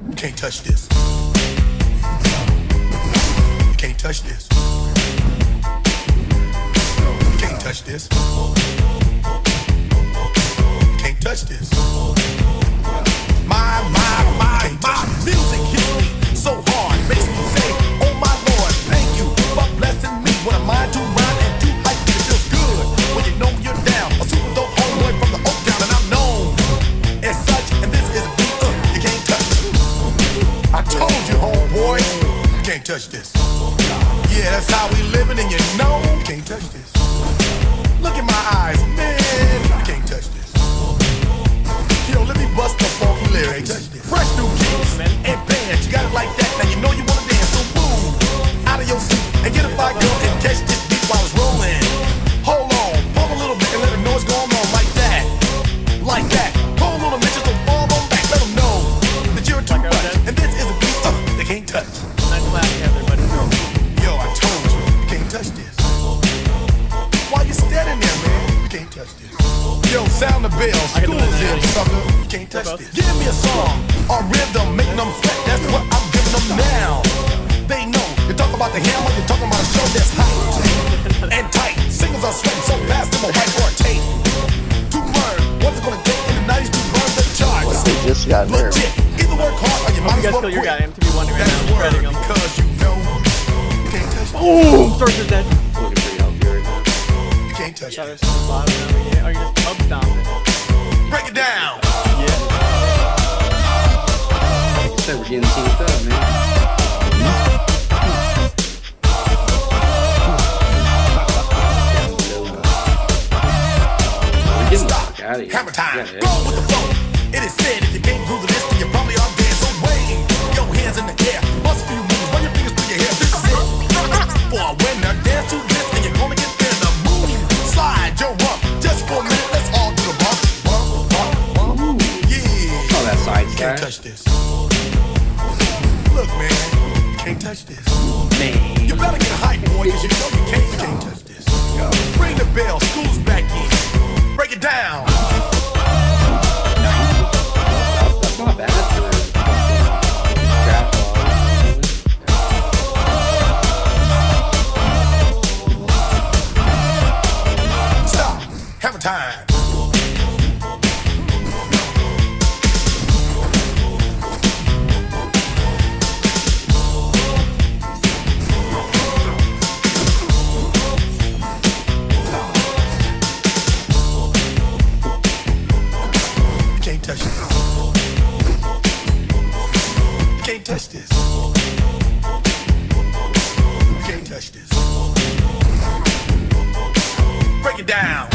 You can't touch this. You can't touch this. You can't touch this. You can't touch this. My music hits me so hard, makes me say, oh my Lord, thank you for blessing me. When I'm mind to rhyme and too hype, it feels good when you know you're down. A super dope homeboy from the Oak Town, and I'm known as such. And this is a beat you can't touch. I told you, homeboy, you can't touch this. Yeah, that's how we living, and you know you can't touch this. Look in my eyes, man, you can't touch this. Yo, let me bust the funky lyrics. Fresh new kicks and bands, you got it like that. Now you know you wanna dance, so move out of your seat and get a fire girl and catch this beat while it's rolling. Hold on, pump a little bit and let them know what's going on like that, like that. Pull a little bit, just don't fall on back. Let them know that you're too much, and this is a beat they can't touch. Nice laugh together, but yo, I told you, you can't touch this. Why you standing there, man? You can't touch this. Yo, sound the bell, school's here, sucker. You can't touch this. Give me a song, a rhythm, making them sweat. That's what I'm giving them now. They know. You talk about the hammer, you're talking about a show that's hot and tight. Singles are sweating so fast, them a white or a tape. To learn what's it gonna take in the 90s to burn the charts. They just got there. Legit. Either work hard or you might as well quit. your guy, MTV Wonder right That's now. word, Spreading them. because you know you can't touch this. Boom! Starts are dead. Looking pretty healthy right now. You can't touch Shot this. us to the bottom over here. Oh, you're just pub stomping. Break it down. Yeah. Like I said, we're getting synced up, man. We're getting the fuck out of here. Hammer time. Yeah, Go with the flow. It is said if you can't groove this, then you probably are dead. So wave your hands in the air. Bust a few moves. Run your fingers through your hair. This is it. For a winner, dance to this, and you're gonna get there. The move, slide your rump. Just for a minute, let's all do the bump. Bump, bump, bump. Yeah. Oh, that side You can't stack. touch this. Look, man, you can't touch this. Man. You better get hype, boy, cause you know you can't touch this. Ring the bell, school's back in. Break it down. That's not bad for crash Stop. Hammer time. You can't touch this. You can't touch this. You can't touch this. Break it down.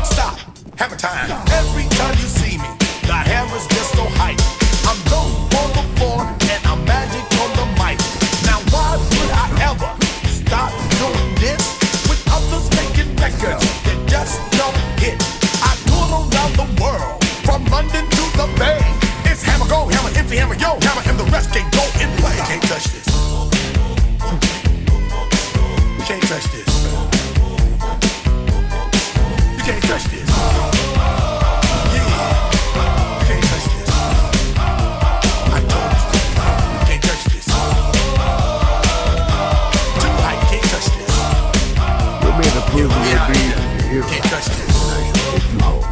Stop. Hammer time. Every time you see me, the hammer's just so hype. I'm dope on the floor and I'm magic on the mic. Now why would I ever stop doing this with others making records that just don't hit? I tour around the world, from London to the Bay. It's hammer, go hammer, empty hammer, yo hammer, and the rest can go and play. You can't touch this. You can't touch this. You can't touch this. Yeah. You can't touch this. I told you. You can't touch this. Too high, you can't touch this. You'll be able to prove your beat You here can't touch this. if you hope.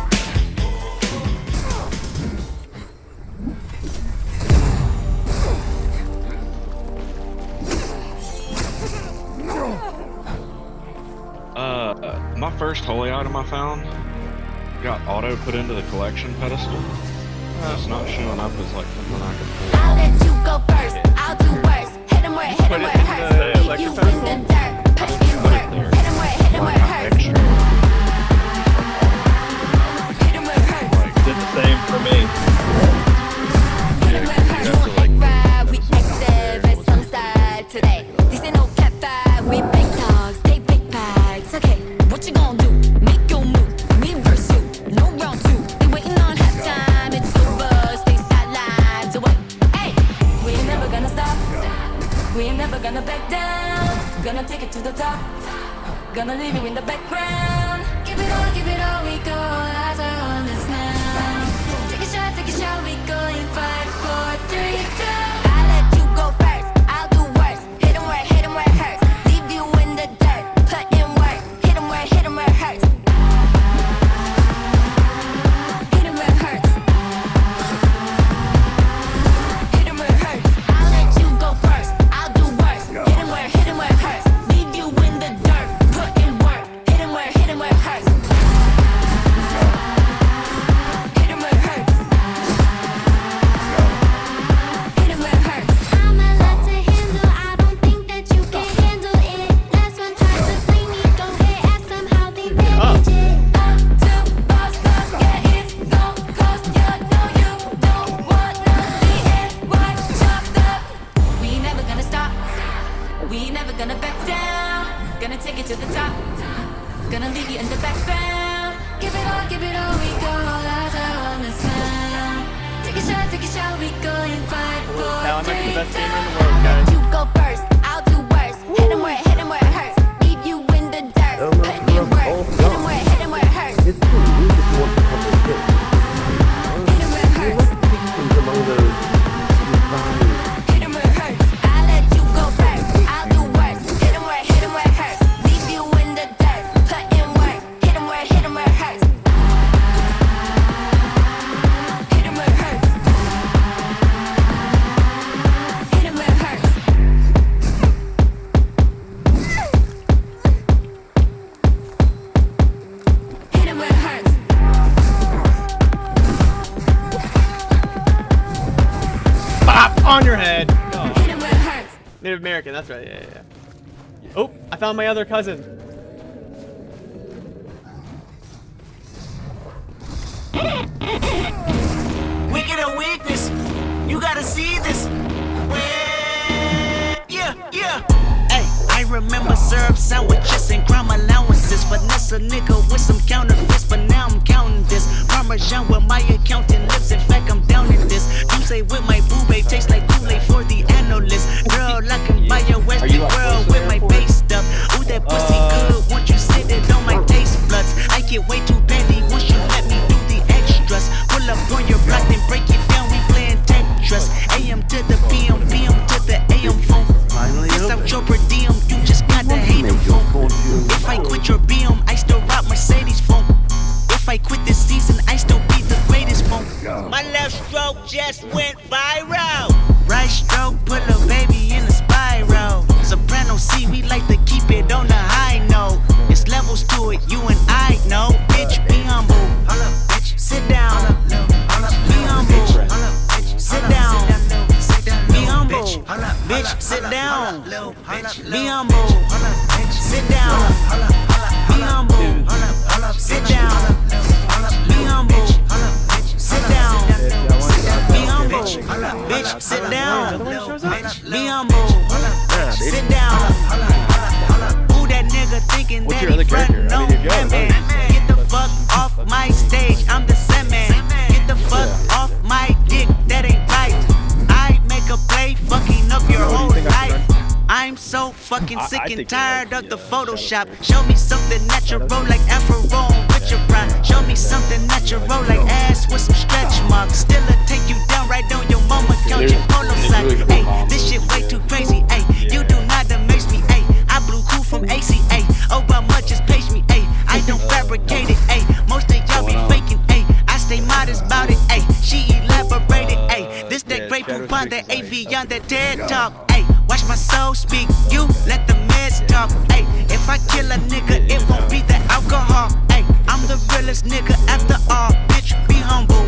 My first holy item I found got auto put into the collection pedestal. It's not showing up as like something I can pull. I'll let you go first. I'll do worse. Hit him where it hurts. Leave you in the dirt. Put in work. Hit him where it hurts. Picture. Hit him where it hurts. Did the same for me. Hit him where it hurts. You want act right? We active as sunset today. This ain't no cat fight. We big dogs. Take big bites. Okay, what you gonna do? Make your move. Me versus you. No round two. They waiting on halftime. It's over. Stay sidelines away. Hey, we ain't never gonna stop. never gonna back down. Gonna take it to the top. Gonna leave you in the background. Give it all, we go as I on this now. Take a shot, we go in 5, 4, 3, 2. I let you go first, I'll do worse. Hit 'em where it hurts. Leave you in the dirt, put in work. Hit 'em where it hurts. Hit 'em where it hurts. Hit 'em where it hurts. I'll let you go first, I'll do worse. Hit 'em where it hurts. Leave you in the dirt, put in work. Hit 'em where it hurts. Hit 'em where it hurts. Hit 'em where it hurts. I'm a lot to handle. I don't think that you can handle it. Last one tried to play me. Go ahead, ask them how they manage it. Up to boss up, yeah, it's gon' cost ya. No, you don't wanna be NY chopped up. We ain't never gonna stop. We ain't never gonna back down. Gonna take it to the top. Gonna leave you in the background. Give it all, we go as I on the sound. Take a shot, we go in 5, 4, Now I'm 3, actually the 2. best gamer in the world, guys. You go first, I'll do worse. Hit 'em where it hurts. Leave you in the dirt. Put in work. Hit 'em where it hurts. It's too easy to want to come and get. Hit 'em where it hurts. Things among those divine. Hit 'em where it hurts. I let you go first. I'll do worse. Hit 'em where it hurts. Leave you in the dirt. Put in work. Hit 'em where it hurts. Hit 'em where it hurts. Hit 'em where it hurts. Hit 'em where it hurts. Bop on your head. Oh, Hit 'em where it hurts. Native American, that's right. Yeah. Oh, I found my other cousin. Weak a weakness. You gotta see this. Yeah. Hey, I remember syrup sandwiches and crime allowances. Finesse a nigga with some counterfeits, but now I'm counting this. Parmesan with my accountant lips. In fact, I'm down in this. You say with my boo babe tastes like Kool-Aid for the analyst. Girl, I can buy a Western world with my base stuff. Ooh, that pussy good. Once you sit it on my taste buds, I get way too petty once you let me do the extras. Pull up on your block and break it down. We playing Tetris. AM to the PM, PM to the AM phone. Yes, I'm your per diem. You just gotta hate them phone. If I quit your BM, I still rock Mercedes phone. If I quit this season, I still be the greatest phone. My left stroke just went viral. Right stroke put a baby in a spiral. Soprano C, we like to keep it on the high note. It's levels to it, you and I know. Bitch, be humble. Sit down. Be humble. Sit down. Be humble. Bitch, sit down. Be humble. Sit down. Be humble. Sit down. Be humble. Sit down. Be humble. Bitch, sit down. Be humble. Sit down. Who that nigga thinking What's that your he other character? frontin' I on mean, if y'all- women? Get the fuck off my stage, I'm the Sandman. Get the fuck off my dick, that ain't right. I make a play, fucking up your whole life. I'm so fucking sick I and think tired you're of the right. Photoshop. Show me something natural like Afro on Richard Pryor. Show me something natural like ass with some stretch marks. Still'll take you down right on your mama couch and polo side. Hey, this shit way too crazy. Hey, you do not amaze me. Hey, I blew cool from ACA. Obama just page me. Hey, I don't fabricate it. Hey, most of y'all be faking. Hey, I stay modest about it. Hey, she elaborated. Hey, this that great poupon, that AV on that TED talk. Hey, watch my soul speak. You let the meds talk. Hey, if I kill a nigga, it won't be the alcohol. Hey, I'm the realest nigga after all. Bitch, be humble.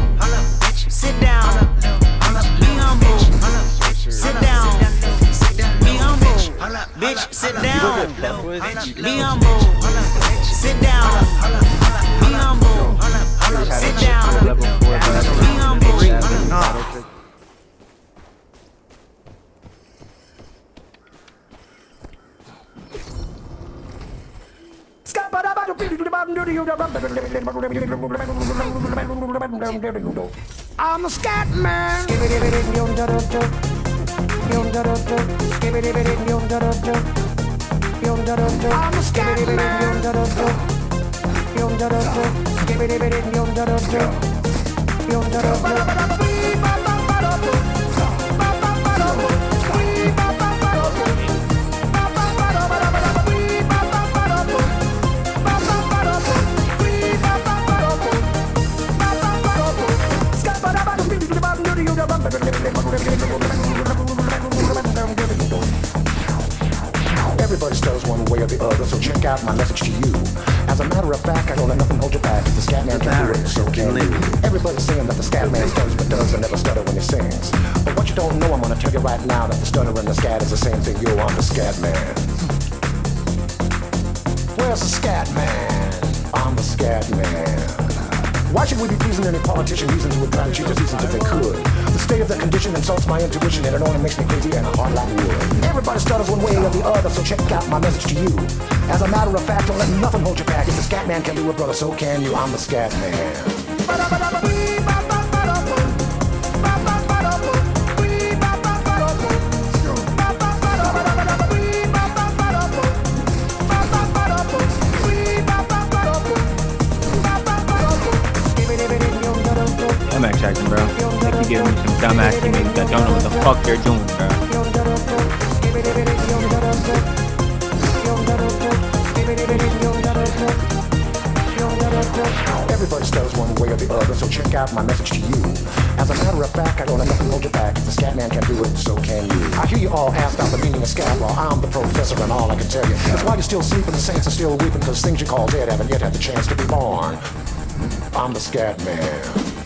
Sit down. Be humble. Sit down. Be humble. Bitch, sit down. Be humble. Sit down. Be humble. Sit down. Be humble. I'm a scat man. I'm a scat man. Everybody stutters one way or the other, so check out my message to you. As a matter of fact, I don't let nothing hold you back. If the scat man can do it, so can you. Everybody's saying that the scat man stutters but does and never stutter when he sings. But what you don't know, I'm gonna tell you right now that the stutter and the scat is the same thing. Yo, I'm the scat man. Where's the scat man? I'm the scat man. Why should we be pleasing any politician reasons who would try to cheat us reasons if they could? The state of the condition insults my intuition and it only makes me crazy and hard like wood. Everybody stutters one way or the other, so check out my message to you. As a matter of fact, don't let nothing hold you back. If the scat man can do it, brother, so can you. I'm the scat man. I'm Max Jackson, bro. Like you giving me some dumbass teammates that don't know what the fuck they're doing, bro. Everybody stutters one way or the other, so check out my message to you. As a matter of fact, I don't let nothing hold you back. If the scat man can do it, so can you. I hear you all asked out the meaning of scat. Well, I'm the professor and all I can tell you is while you're still sleeping, the saints are still weeping, cause things you call dead haven't yet had the chance to be born. I'm the scat man.